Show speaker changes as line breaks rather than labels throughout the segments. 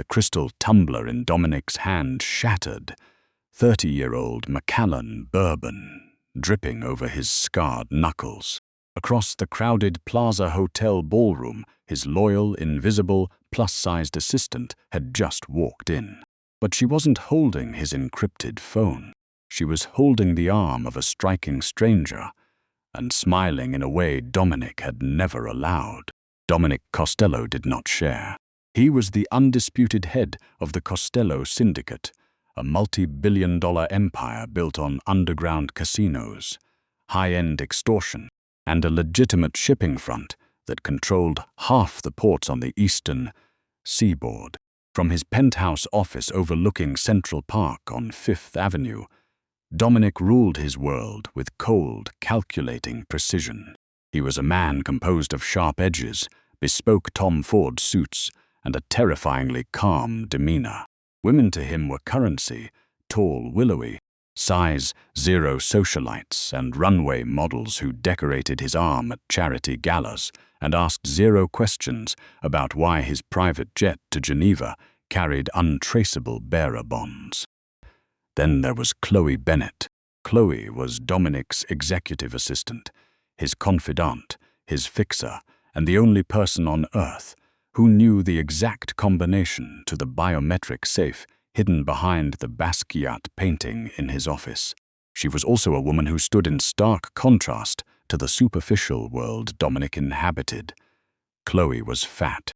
The crystal tumbler in Dominic's hand shattered. 30-year-old Macallan bourbon dripping over his scarred knuckles. Across the crowded Plaza Hotel ballroom, his loyal, invisible, plus-sized assistant had just walked in. But she wasn't holding his encrypted phone. She was holding the arm of a striking stranger and smiling in a way Dominic had never allowed. Dominic Costello did not share. He was the undisputed head of the Costello Syndicate, a multi-billion-dollar empire built on underground casinos, high-end extortion, and a legitimate shipping front that controlled half the ports on the eastern seaboard. From his penthouse office overlooking Central Park on Fifth Avenue, Dominic ruled his world with cold, calculating precision. He was a man composed of sharp edges, bespoke Tom Ford suits, and a terrifyingly calm demeanor. Women to him were currency, tall, willowy, size zero socialites and runway models who decorated his arm at charity galas and asked zero questions about why his private jet to Geneva carried untraceable bearer bonds. Then there was Chloe Bennett. Chloe was Dominic's executive assistant, his confidant, his fixer, and the only person on Earth who knew the exact combination to the biometric safe hidden behind the Basquiat painting in his office. She was also a woman who stood in stark contrast to the superficial world Dominic inhabited. Chloe was fat.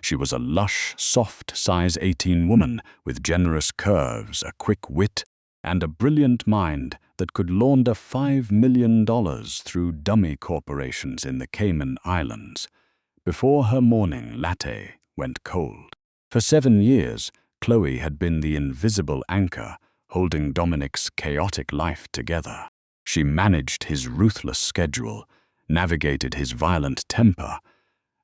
She was a lush, soft, size 18 woman with generous curves, a quick wit, and a brilliant mind that could launder $5 million through dummy corporations in the Cayman Islands before her morning latte went cold. For 7 years, Chloe had been the invisible anchor holding Dominic's chaotic life together. She managed his ruthless schedule, navigated his violent temper,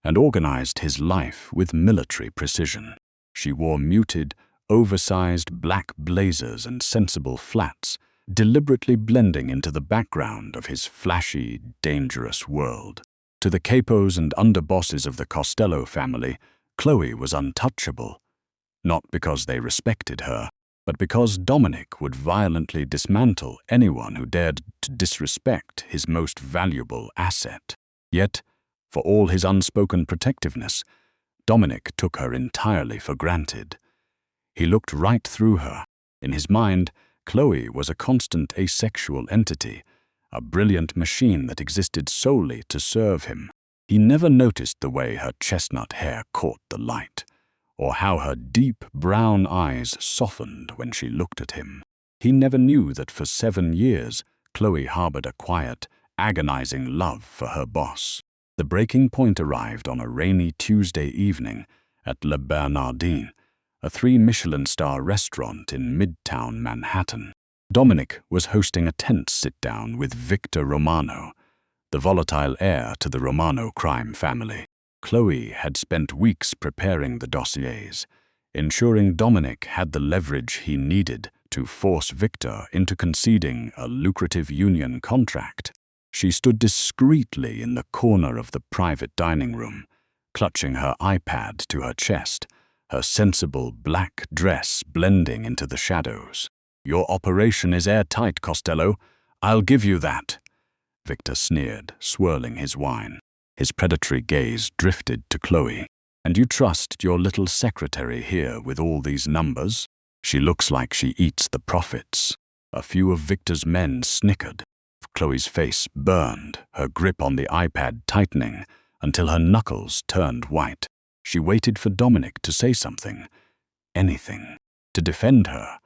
and organized his life with military precision. She wore muted, oversized black blazers and sensible flats, deliberately blending into the background of his flashy, dangerous world. To the capos and underbosses of the Costello family, Chloe was untouchable, not because they respected her, but because Dominic would violently dismantle anyone who dared to disrespect his most valuable asset. Yet, for all his unspoken protectiveness, Dominic took her entirely for granted. He looked right through her. In his mind, Chloe was a constant asexual entity, a brilliant machine that existed solely to serve him. He never noticed the way her chestnut hair caught the light, or how her deep brown eyes softened when she looked at him. He never knew that for 7 years, Chloe harbored a quiet, agonizing love for her boss. The breaking point arrived on a rainy Tuesday evening at Le Bernardin, a 3-Michelin-star restaurant in Midtown Manhattan. Dominic was hosting a tense sit-down with Victor Romano, the volatile heir to the Romano crime family. Chloe had spent weeks preparing the dossiers, ensuring Dominic had the leverage he needed to force Victor into conceding a lucrative union contract. She stood discreetly in the corner of the private dining room, clutching her iPad to her chest, her sensible black dress blending into the shadows. "Your operation is airtight, Costello. I'll give you that," Victor sneered, swirling his wine. His predatory gaze drifted to Chloe. "And you trust your little secretary here with all these numbers? She looks like she eats the profits." A few of Victor's men snickered. Chloe's face burned, her grip on the iPad tightening until her knuckles turned white. She waited for Dominic to say something, anything, to defend her,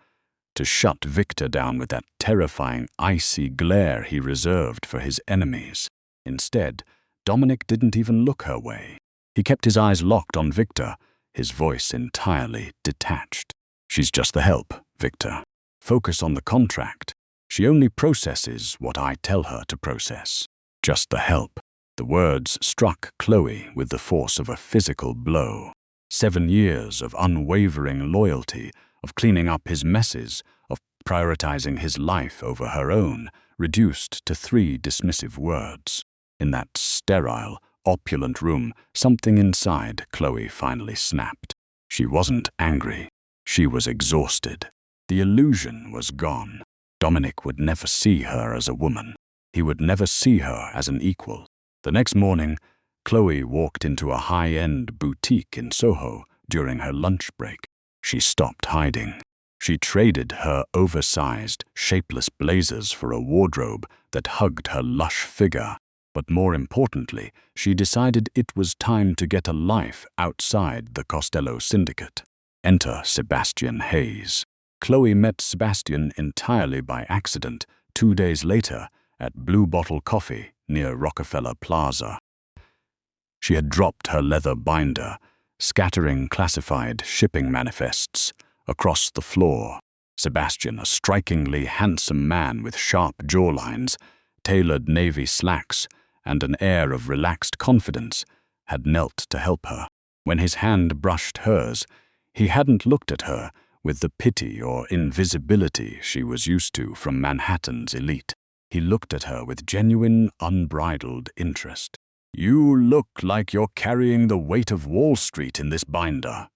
to shut Victor down with that terrifying, icy glare he reserved for his enemies. Instead, Dominic didn't even look her way. He kept his eyes locked on Victor, his voice entirely detached. "She's just the help, Victor. Focus on the contract. She only processes what I tell her to process. Just the help." The words struck Chloe with the force of a physical blow. 7 years of unwavering loyalty, of cleaning up his messes, of prioritizing his life over her own, reduced to 3 dismissive words. In that sterile, opulent room, something inside Chloe finally snapped. She wasn't angry. She was exhausted. The illusion was gone. Dominic would never see her as a woman. He would never see her as an equal. The next morning, Chloe walked into a high-end boutique in Soho during her lunch break. She stopped hiding. She traded her oversized, shapeless blazers for a wardrobe that hugged her lush figure. But more importantly, she decided it was time to get a life outside the Costello syndicate. Enter Sebastian Hayes. Chloe met Sebastian entirely by accident 2 days later at Blue Bottle Coffee near Rockefeller Plaza. She had dropped her leather binder, scattering classified shipping manifests across the floor. Sebastian, a strikingly handsome man with sharp jawlines, tailored navy slacks, and an air of relaxed confidence, had knelt to help her. When his hand brushed hers, he hadn't looked at her with the pity or invisibility she was used to from Manhattan's elite. He looked at her with genuine, unbridled interest. "You look like you're carrying the weight of Wall Street in this binder,"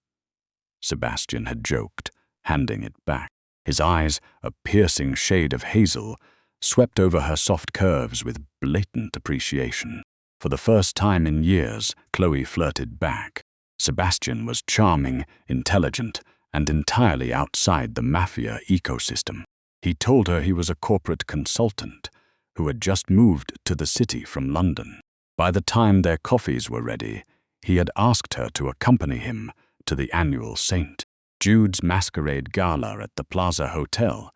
Sebastian had joked, handing it back. His eyes, a piercing shade of hazel, swept over her soft curves with blatant appreciation. For the first time in years, Chloe flirted back. Sebastian was charming, intelligent, and entirely outside the Mafia ecosystem. He told her he was a corporate consultant who had just moved to the city from London. By the time their coffees were ready, he had asked her to accompany him to the annual St. Jude's Masquerade Gala at the Plaza Hotel,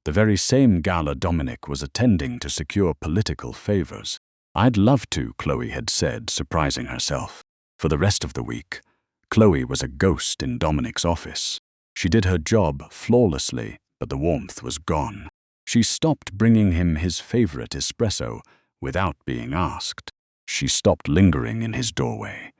the very same gala Dominic was attending to secure political favors. "I'd love to," Chloe had said, surprising herself. For the rest of the week, Chloe was a ghost in Dominic's office. She did her job flawlessly, but the warmth was gone. She stopped bringing him his favorite espresso without being asked. She stopped lingering in his doorway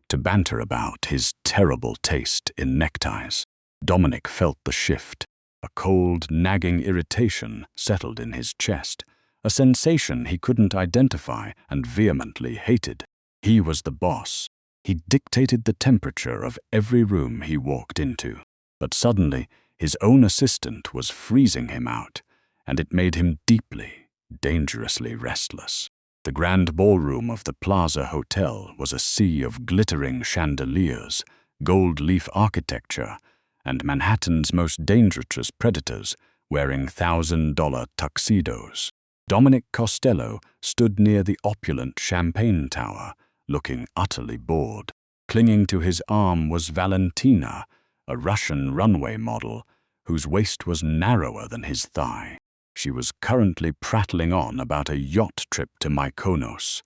to banter about his terrible taste in neckties. Dominic felt the shift. A cold, nagging irritation settled in his chest, a sensation he couldn't identify and vehemently hated. He was the boss. He dictated the temperature of every room he walked into. But suddenly, his own assistant was freezing him out, and it made him deeply, dangerously restless. The grand ballroom of the Plaza Hotel was a sea of glittering chandeliers, gold leaf architecture, and Manhattan's most dangerous predators wearing $1,000 tuxedos. Dominic Costello stood near the opulent champagne tower, looking utterly bored. Clinging to his arm was Valentina, a Russian runway model whose waist was narrower than his thigh. She was currently prattling on about a yacht trip to Mykonos,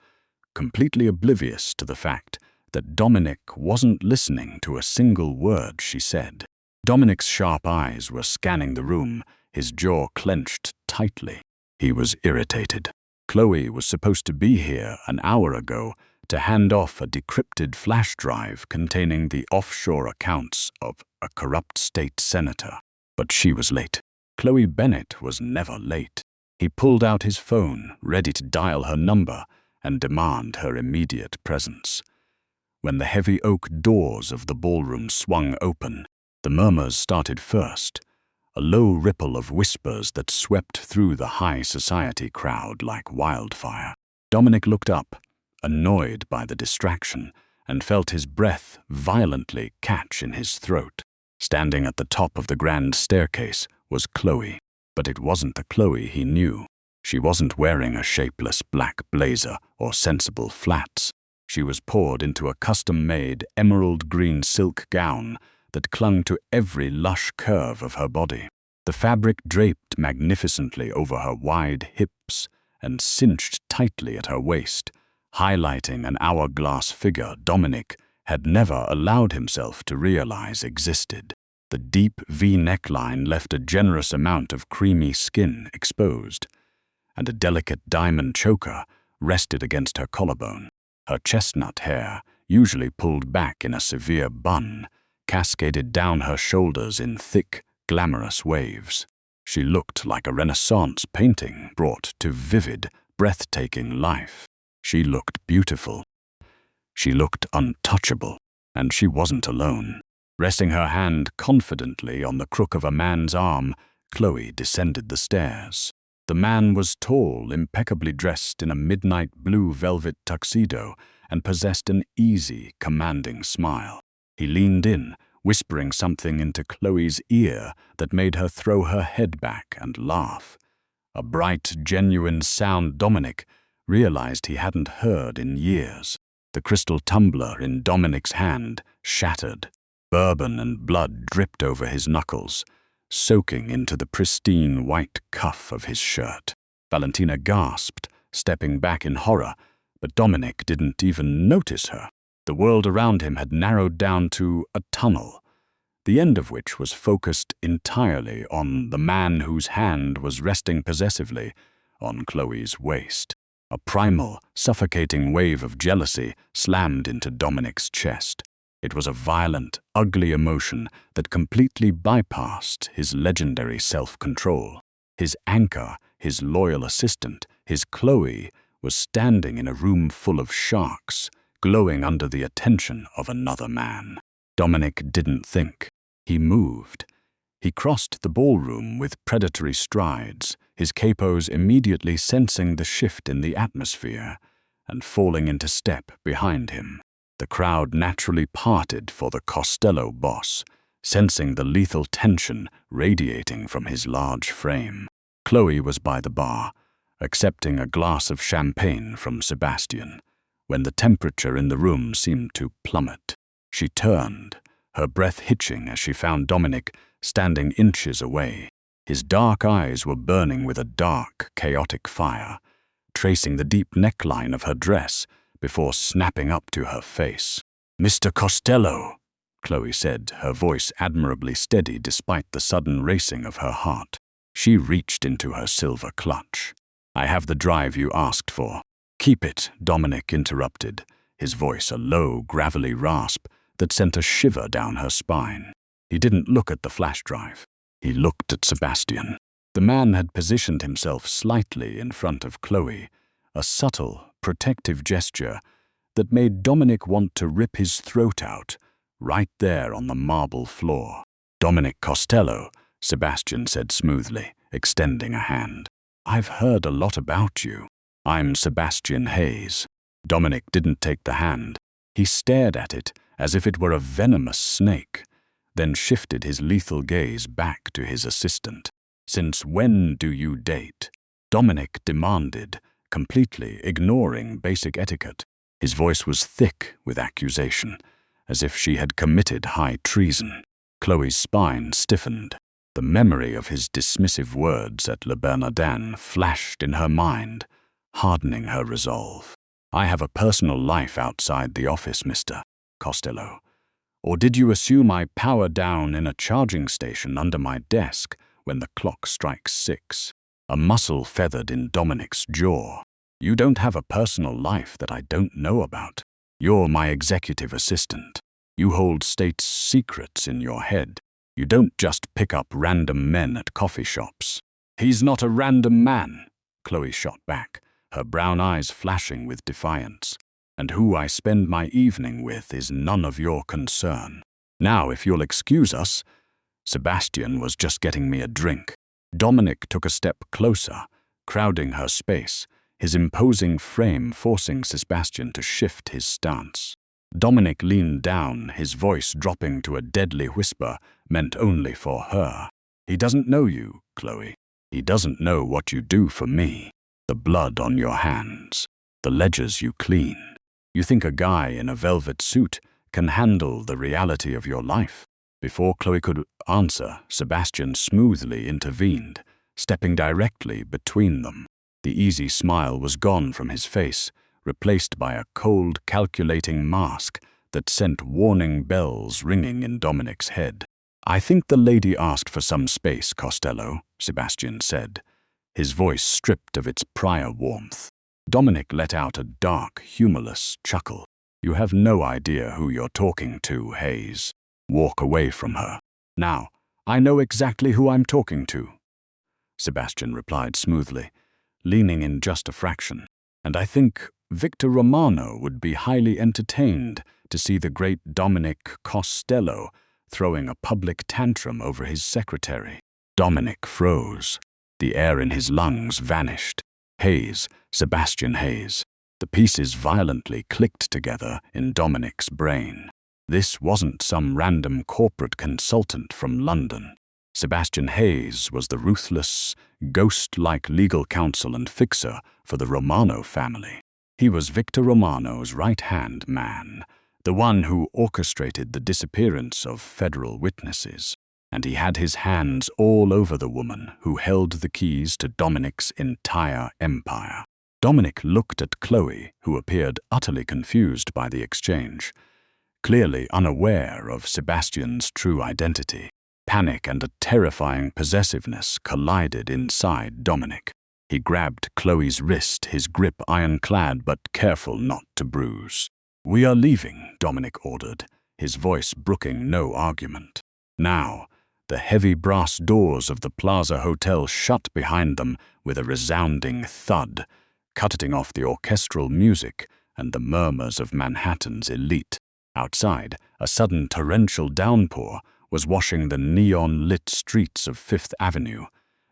completely oblivious to the fact that Dominic wasn't listening to a single word she said. Dominic's sharp eyes were scanning the room, his jaw clenched tightly. He was irritated. Chloe was supposed to be here an hour ago to hand off a decrypted flash drive containing the offshore accounts of a corrupt state senator. But she was late. Chloe Bennett was never late. He pulled out his phone, ready to dial her number and demand her immediate presence. When the heavy oak doors of the ballroom swung open, the murmurs started first, a low ripple of whispers that swept through the high society crowd like wildfire. Dominic looked up, annoyed by the distraction, and felt his breath violently catch in his throat. Standing at the top of the grand staircase was Chloe, but it wasn't the Chloe he knew. She wasn't wearing a shapeless black blazer or sensible flats. She was poured into a custom-made emerald green silk gown that clung to every lush curve of her body. The fabric draped magnificently over her wide hips and cinched tightly at her waist, highlighting an hourglass figure Dominic had never allowed himself to realize existed. The deep V neckline left a generous amount of creamy skin exposed, and a delicate diamond choker rested against her collarbone. Her chestnut hair, usually pulled back in a severe bun, cascaded down her shoulders in thick, glamorous waves. She looked like a Renaissance painting brought to vivid, breathtaking life. She looked beautiful. She looked untouchable, and she wasn't alone. Resting her hand confidently on the crook of a man's arm, Chloe descended the stairs. The man was tall, impeccably dressed in a midnight blue velvet tuxedo, and possessed an easy, commanding smile. He leaned in, whispering something into Chloe's ear that made her throw her head back and laugh. A bright, genuine sound Dominic realized he hadn't heard in years. The crystal tumbler in Dominic's hand shattered. Bourbon and blood dripped over his knuckles, soaking into the pristine white cuff of his shirt. Valentina gasped, stepping back in horror, but Dominic didn't even notice her. The world around him had narrowed down to a tunnel, the end of which was focused entirely on the man whose hand was resting possessively on Chloe's waist. A primal, suffocating wave of jealousy slammed into Dominic's chest. It was a violent, ugly emotion that completely bypassed his legendary self-control. His anchor, his loyal assistant, his Chloe, was standing in a room full of sharks, glowing under the attention of another man. Dominic didn't think. He moved. He crossed the ballroom with predatory strides, his capos immediately sensing the shift in the atmosphere and falling into step behind him. The crowd naturally parted for the Costello boss, sensing the lethal tension radiating from his large frame. Chloe was by the bar, accepting a glass of champagne from Sebastian, when the temperature in the room seemed to plummet. She turned, her breath hitching as she found Dominic standing inches away. His dark eyes were burning with a dark, chaotic fire, tracing the deep neckline of her dress before snapping up to her face. "Mr. Costello," Chloe said, her voice admirably steady despite the sudden racing of her heart. She reached into her silver clutch. "I have the drive you asked for." "Keep it," Dominic interrupted, his voice a low, gravelly rasp that sent a shiver down her spine. He didn't look at the flash drive. He looked at Sebastian. The man had positioned himself slightly in front of Chloe, a subtle, protective gesture that made Dominic want to rip his throat out, right there on the marble floor. "Dominic Costello," Sebastian said smoothly, extending a hand. "I've heard a lot about you. I'm Sebastian Hayes." Dominic didn't take the hand. He stared at it as if it were a venomous snake, then shifted his lethal gaze back to his assistant. "Since when do you date?" Dominic demanded, completely ignoring basic etiquette. His voice was thick with accusation, as if she had committed high treason. Chloe's spine stiffened. The memory of his dismissive words at Le Bernardin flashed in her mind, hardening her resolve. "I have a personal life outside the office, Mr. Costello. Or did you assume I power down in a charging station under my desk when the clock strikes 6? A muscle feathered in Dominic's jaw. "You don't have a personal life that I don't know about. You're my executive assistant. You hold state secrets in your head. You don't just pick up random men at coffee shops." "He's not a random man," Chloe shot back, her brown eyes flashing with defiance. "And who I spend my evening with is none of your concern. Now, if you'll excuse us." Sebastian was just getting me a drink. Dominic took a step closer, crowding her space, his imposing frame forcing Sebastian to shift his stance. Dominic leaned down, his voice dropping to a deadly whisper meant only for her. "He doesn't know you, Chloe. He doesn't know what you do for me. The blood on your hands, the ledgers you clean. You think a guy in a velvet suit can handle the reality of your life?" Before Chloe could answer, Sebastian smoothly intervened, stepping directly between them. The easy smile was gone from his face, replaced by a cold, calculating mask that sent warning bells ringing in Dominic's head. "I think the lady asked for some space, Costello," Sebastian said, his voice stripped of its prior warmth. Dominic let out a dark, humorless chuckle. "You have no idea who you're talking to, Hayes. Walk away from her." "Now, I know exactly who I'm talking to," Sebastian replied smoothly, leaning in just a fraction. "And I think Victor Romano would be highly entertained to see the great Dominic Costello throwing a public tantrum over his secretary. Dominic froze. The air in his lungs vanished. Hayes, Sebastian Hayes. The pieces violently clicked together in Dominic's brain. This wasn't some random corporate consultant from London. Sebastian Hayes was the ruthless, ghost-like legal counsel and fixer for the Romano family. He was Victor Romano's right-hand man, the one who orchestrated the disappearance of federal witnesses. And he had his hands all over the woman who held the keys to Dominic's entire empire. Dominic looked at Chloe, who appeared utterly confused by the exchange, clearly unaware of Sebastian's true identity. Panic and a terrifying possessiveness collided inside Dominic. He grabbed Chloe's wrist, his grip ironclad but careful not to bruise. "We are leaving," Dominic ordered, his voice brooking no argument. Now, the heavy brass doors of the Plaza Hotel shut behind them with a resounding thud, cutting off the orchestral music and the murmurs of Manhattan's elite. Outside, a sudden torrential downpour was washing the neon-lit streets of Fifth Avenue,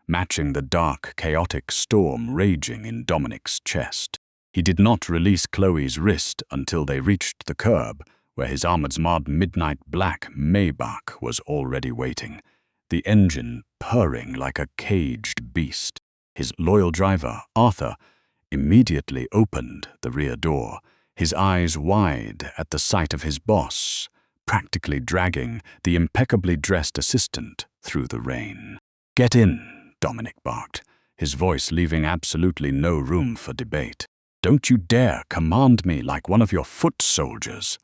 matching the dark, chaotic storm raging in Dominic's chest. He did not release Chloe's wrist until they reached the curb, where his Ahmad's midnight black Maybach was already waiting, the engine purring like a caged beast. His loyal driver, Arthur, immediately opened the rear door, his eyes wide at the sight of his boss, practically dragging the impeccably dressed assistant through the rain. "Get in," Dominic barked, his voice leaving absolutely no room for debate. "Don't you dare command me like one of your foot soldiers."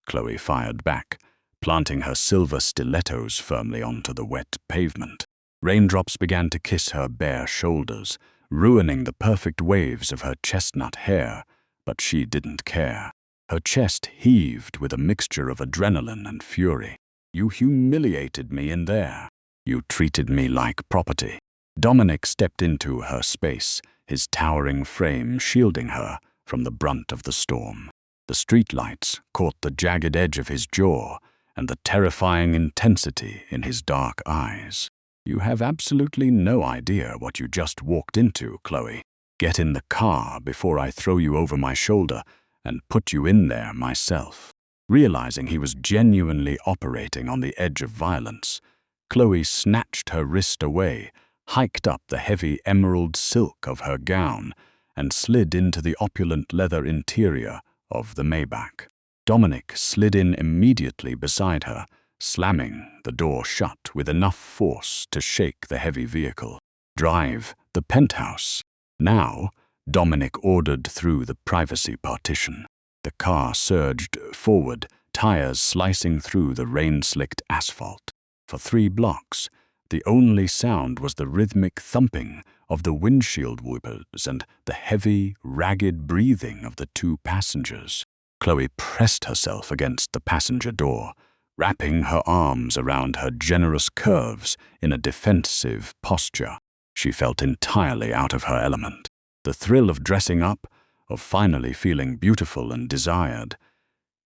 Chloe fired back, planting her silver stilettos firmly onto the wet pavement. Raindrops began to kiss her bare shoulders, ruining the perfect waves of her chestnut hair, but she didn't care. Her chest heaved with a mixture of adrenaline and fury. "You humiliated me in there. You treated me like property." Dominic stepped into her space, his towering frame shielding her from the brunt of the storm. The streetlights caught the jagged edge of his jaw and the terrifying intensity in his dark eyes. "You have absolutely no idea what you just walked into, Chloe. Get in the car before I throw you over my shoulder and put you in there myself." Realizing he was genuinely operating on the edge of violence, Chloe snatched her wrist away, hiked up the heavy emerald silk of her gown, and slid into the opulent leather interior of the Maybach. Dominic slid in immediately beside her, slamming the door shut with enough force to shake the heavy vehicle. "Drive the penthouse." Now, Dominic ordered through the privacy partition. The car surged forward, tires slicing through the rain-slicked asphalt. For 3 blocks, the only sound was the rhythmic thumping of the windshield wipers and the heavy, ragged breathing of the 2 passengers. Chloe pressed herself against the passenger door, wrapping her arms around her generous curves in a defensive posture. She felt entirely out of her element. The thrill of dressing up, of finally feeling beautiful and desired,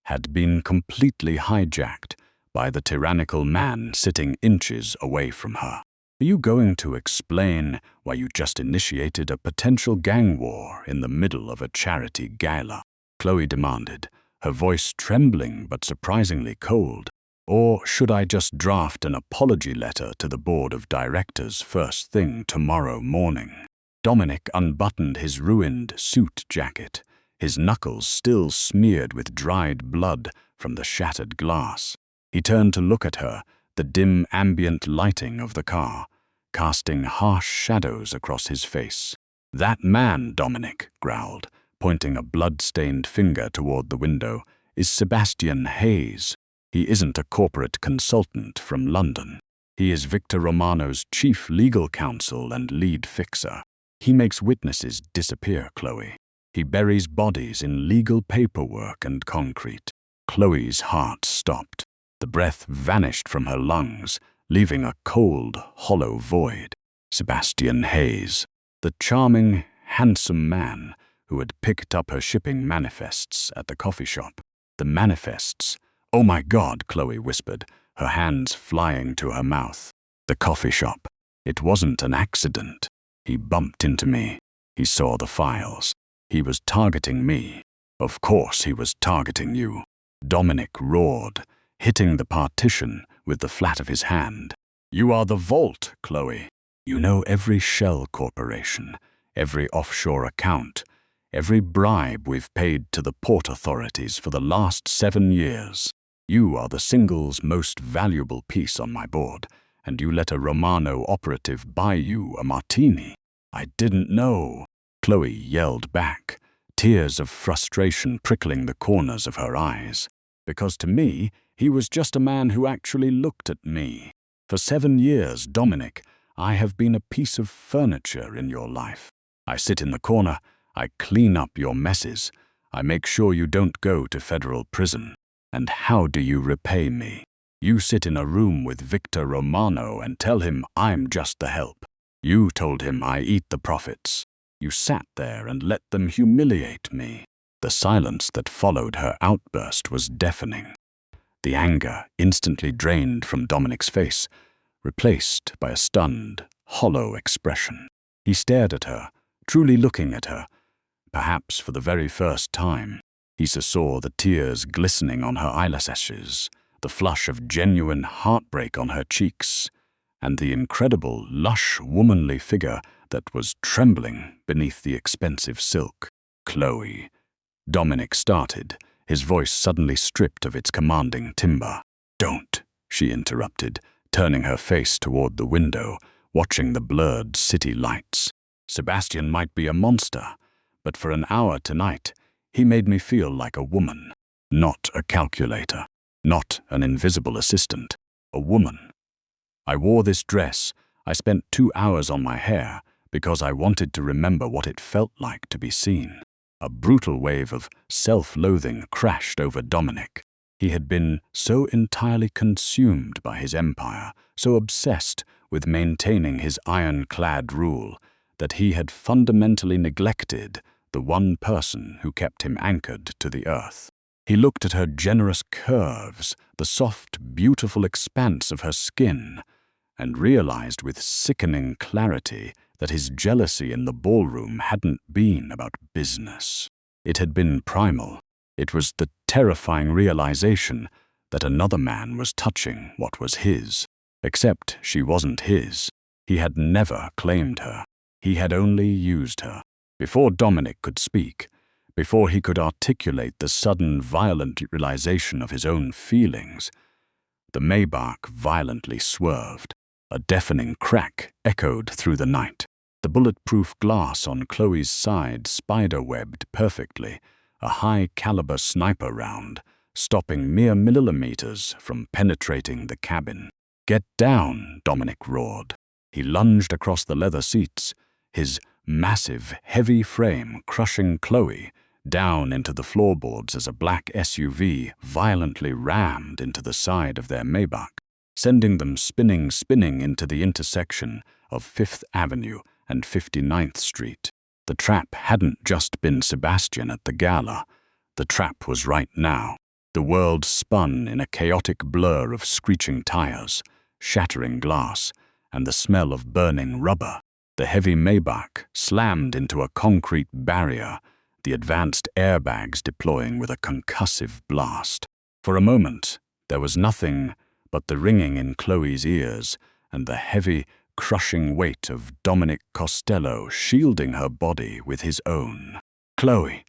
had been completely hijacked by the tyrannical man sitting inches away from her. "Are you going to explain why you just initiated a potential gang war in the middle of a charity gala?" Chloe demanded, her voice trembling but surprisingly cold. "Or should I just draft an apology letter to the board of directors first thing tomorrow morning?" Dominic unbuttoned his ruined suit jacket, his knuckles still smeared with dried blood from the shattered glass. He turned to look at her, the dim ambient lighting of the car, casting harsh shadows across his face. "That man," Dominic growled, pointing a blood-stained finger toward the window, "is Sebastian Hayes. He isn't a corporate consultant from London. He is Victor Romano's chief legal counsel and lead fixer. He makes witnesses disappear, Chloe. He buries bodies in legal paperwork and concrete." Chloe's heart stopped. The breath vanished from her lungs, leaving a cold, hollow void. Sebastian Hayes, the charming, handsome man who had picked up her shipping manifests at the coffee shop. The manifests. "Oh my God," Chloe whispered, her hands flying to her mouth. The coffee shop. It wasn't an accident. He bumped into me. He saw the files. He was targeting me. Of course he was targeting you. Dominic roared, hitting the partition with the flat of his hand. You are the vault, Chloe. You know every shell corporation, every offshore account, every bribe we've paid to the port authorities for the last 7 years. You are the single's most valuable piece on my board, and you let a Romano operative buy you a martini. I didn't know, Chloe yelled back, tears of frustration prickling the corners of her eyes. Because to me, he was just a man who actually looked at me. For 7 years, Dominic, I have been a piece of furniture in your life. I sit in the corner, I clean up your messes, I make sure you don't go to federal prison. And how do you repay me? You sit in a room with Victor Romano and tell him I'm just the help. You told him I eat the profits. You sat there and let them humiliate me. The silence that followed her outburst was deafening. The anger instantly drained from Dominic's face, replaced by a stunned, hollow expression. He stared at her, truly looking at her, perhaps for the very first time. He saw the tears glistening on her eyelashes, the flush of genuine heartbreak on her cheeks, and the incredible, lush, womanly figure that was trembling beneath the expensive silk. Chloe. Dominic started, his voice suddenly stripped of its commanding timbre. Don't, she interrupted, turning her face toward the window, watching the blurred city lights. Sebastian might be a monster, but for an hour tonight, he made me feel like a woman, not a calculator, not an invisible assistant, a woman. I wore this dress, I spent 2 hours on my hair, because I wanted to remember what it felt like to be seen. A brutal wave of self-loathing crashed over Dominic. He had been so entirely consumed by his empire, so obsessed with maintaining his ironclad rule, that he had fundamentally neglected the one person who kept him anchored to the earth. He looked at her generous curves, the soft, beautiful expanse of her skin, and realized with sickening clarity that his jealousy in the ballroom hadn't been about business. It had been primal. It was the terrifying realization that another man was touching what was his. Except she wasn't his. He had never claimed her. He had only used her. Before Dominic could speak, before he could articulate the sudden, violent realization of his own feelings, the Maybach violently swerved. A deafening crack echoed through the night. The bulletproof glass on Chloe's side spider-webbed perfectly, a high-caliber sniper round, stopping mere millimeters from penetrating the cabin. Get down, Dominic roared. He lunged across the leather seats, his massive, heavy frame crushing Chloe down into the floorboards as a black SUV violently rammed into the side of their Maybach, sending them spinning into the intersection of 5th Avenue and 59th Street. The trap hadn't just been Sebastian at the gala. The trap was right now. The world spun in a chaotic blur of screeching tires, shattering glass, and the smell of burning rubber. The heavy Maybach slammed into a concrete barrier, the advanced airbags deploying with a concussive blast. For a moment, there was nothing but the ringing in Chloe's ears and the heavy, crushing weight of Dominic Costello shielding her body with his own. Chloe,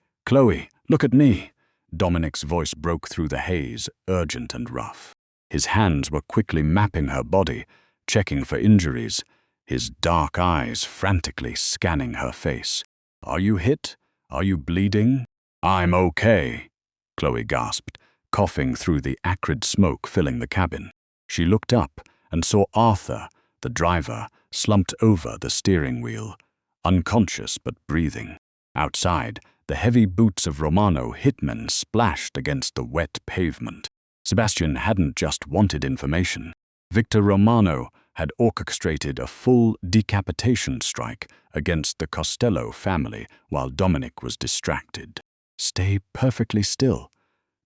look at me. Dominic's voice broke through the haze, urgent and rough. His hands were quickly mapping her body, checking for injuries, his dark eyes frantically scanning her face. Are you hit? Are you bleeding? I'm okay, Chloe gasped, coughing through the acrid smoke filling the cabin. She looked up and saw Arthur, the driver, slumped over the steering wheel, unconscious but breathing. Outside, the heavy boots of Romano hitmen splashed against the wet pavement. Sebastian hadn't just wanted information. Victor Romano had orchestrated a full decapitation strike against the Costello family while Dominic was distracted. Stay perfectly still,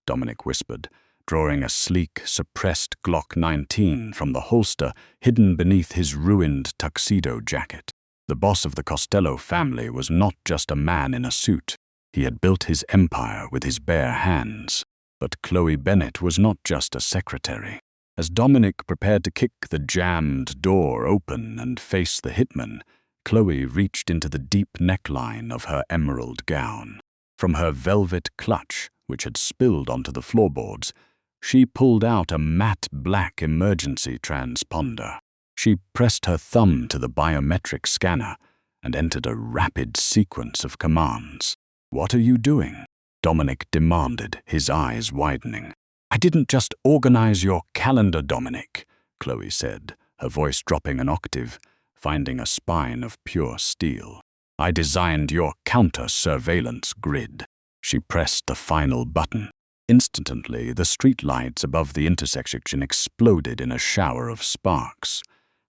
Dominic whispered, drawing a sleek, suppressed Glock 19 from the holster hidden beneath his ruined tuxedo jacket. The boss of the Costello family was not just a man in a suit. He had built his empire with his bare hands. But Chloe Bennett was not just a secretary. As Dominic prepared to kick the jammed door open and face the hitman, Chloe reached into the deep neckline of her emerald gown. From her velvet clutch, which had spilled onto the floorboards, she pulled out a matte black emergency transponder. She pressed her thumb to the biometric scanner and entered a rapid sequence of commands. "What are you doing?" Dominic demanded, his eyes widening. "I didn't just organize your calendar, Dominic," Chloe said, her voice dropping an octave, finding a spine of pure steel. "I designed your counter-surveillance grid." She pressed the final button. Instantly, the streetlights above the intersection exploded in a shower of sparks,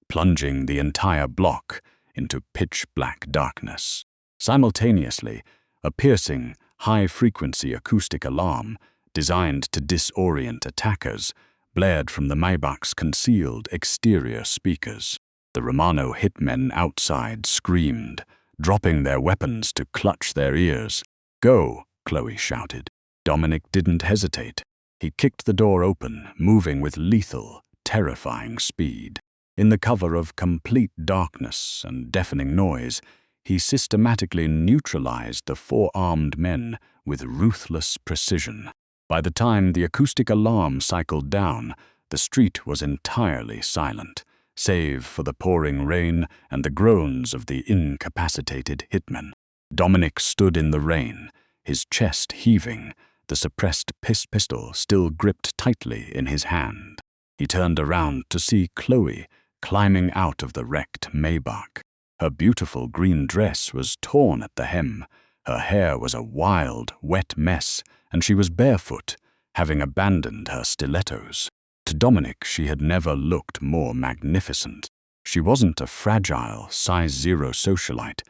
plunging the entire block into pitch-black darkness. Simultaneously, a piercing, high-frequency acoustic alarm, designed to disorient attackers, blared from the Maybach's concealed exterior speakers. The Romano hitmen outside screamed, dropping their weapons to clutch their ears. "Go," Chloe shouted. Dominic didn't hesitate. He kicked the door open, moving with lethal, terrifying speed. In the cover of complete darkness and deafening noise, he systematically neutralized the four-armed men with ruthless precision. By the time the acoustic alarm cycled down, the street was entirely silent, save for the pouring rain and the groans of the incapacitated hitman. Dominic stood in the rain, his chest heaving, the suppressed pistol still gripped tightly in his hand. He turned around to see Chloe climbing out of the wrecked Maybach. Her beautiful green dress was torn at the hem, her hair was a wild, wet mess, and she was barefoot, having abandoned her stilettos. To Dominic, she had never looked more magnificent. She wasn't a fragile, size-zero socialite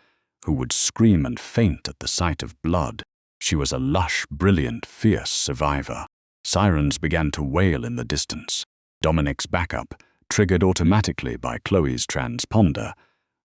who would scream and faint at the sight of blood. She was a lush, brilliant, fierce survivor. Sirens began to wail in the distance. Dominic's backup, triggered automatically by Chloe's transponder,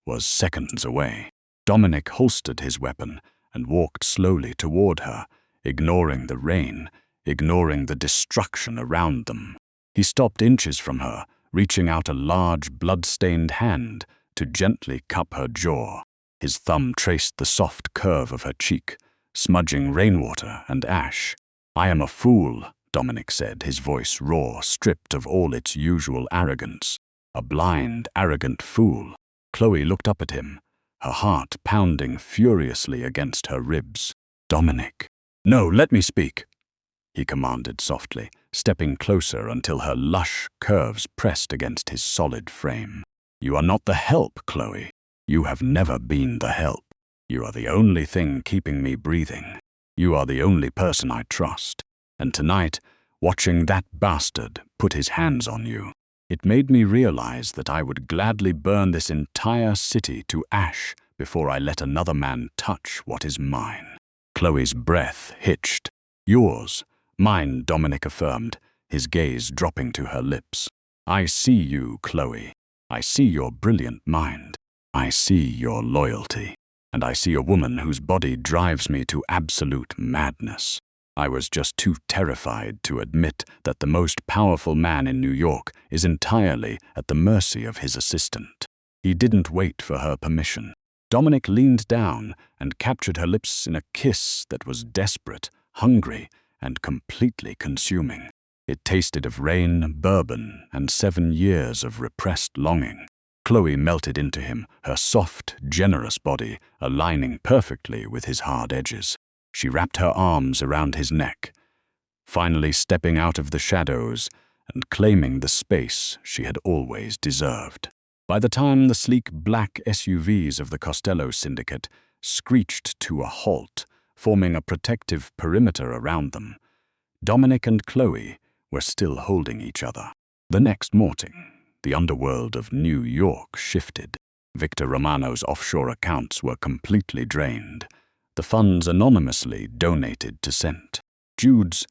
was seconds away. Dominic holstered his weapon and walked slowly toward her, ignoring the rain, ignoring the destruction around them. He stopped inches from her, reaching out a large, blood-stained hand to gently cup her jaw. His thumb traced the soft curve of her cheek, smudging rainwater and ash. "I am a fool," Dominic said, his voice raw, stripped of all its usual arrogance. "A blind, arrogant fool." Chloe looked up at him, her heart pounding furiously against her ribs. "Dominic." "No, let me speak," he commanded softly, stepping closer until her lush curves pressed against his solid frame. "You are not the help, Chloe. You have never been the help. You are the only thing keeping me breathing. You are the only person I trust. And tonight, watching that bastard put his hands on you, it made me realize that I would gladly burn this entire city to ash before I let another man touch what is mine." Chloe's breath hitched. "Yours, mine," Dominic affirmed, his gaze dropping to her lips. "I see you, Chloe. I see your brilliant mind. I see your loyalty. And I see a woman whose body drives me to absolute madness. I was just too terrified to admit that the most powerful man in New York is entirely at the mercy of his assistant." He didn't wait for her permission. Dominic leaned down and captured her lips in a kiss that was desperate, hungry, and completely consuming. It tasted of rain, bourbon, and 7 years of repressed longing. Chloe melted into him, her soft, generous body aligning perfectly with his hard edges. She wrapped her arms around his neck, finally stepping out of the shadows and claiming the space she had always deserved. By the time the sleek black SUVs of the Costello syndicate screeched to a halt, forming a protective perimeter around them, Dominic and Chloe were still holding each other. The next morning, the underworld of New York shifted. Victor Romano's offshore accounts were completely drained, the funds anonymously donated to Cent. Jude's,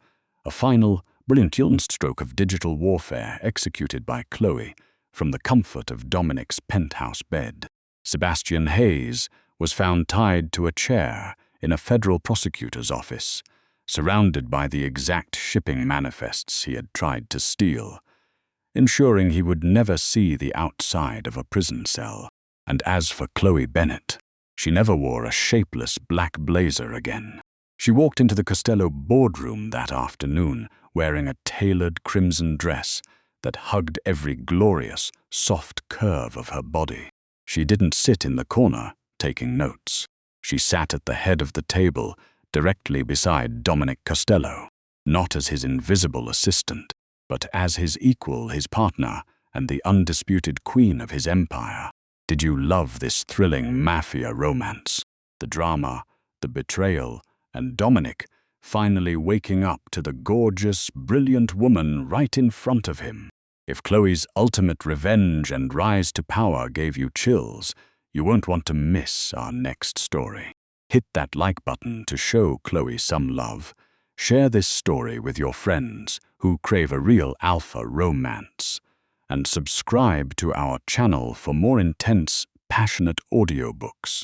a final, Brilliant stroke of digital warfare executed by Chloe from the comfort of Dominic's penthouse bed. Sebastian Hayes was found tied to a chair in a federal prosecutor's office, surrounded by the exact shipping manifests he had tried to steal, ensuring he would never see the outside of a prison cell. And as for Chloe Bennett, she never wore a shapeless black blazer again. She walked into the Costello boardroom that afternoon wearing a tailored crimson dress that hugged every glorious, soft curve of her body. She didn't sit in the corner, taking notes. She sat at the head of the table, directly beside Dominic Costello, not as his invisible assistant, but as his equal, his partner, and the undisputed queen of his empire. Did you love this thrilling mafia romance? The drama, the betrayal, and Dominic finally waking up to the gorgeous, brilliant woman right in front of him. If Chloe's ultimate revenge and rise to power gave you chills, you won't want to miss our next story. Hit that like button to show Chloe some love. Share this story with your friends who crave a real alpha romance. And subscribe to our channel for more intense, passionate audiobooks.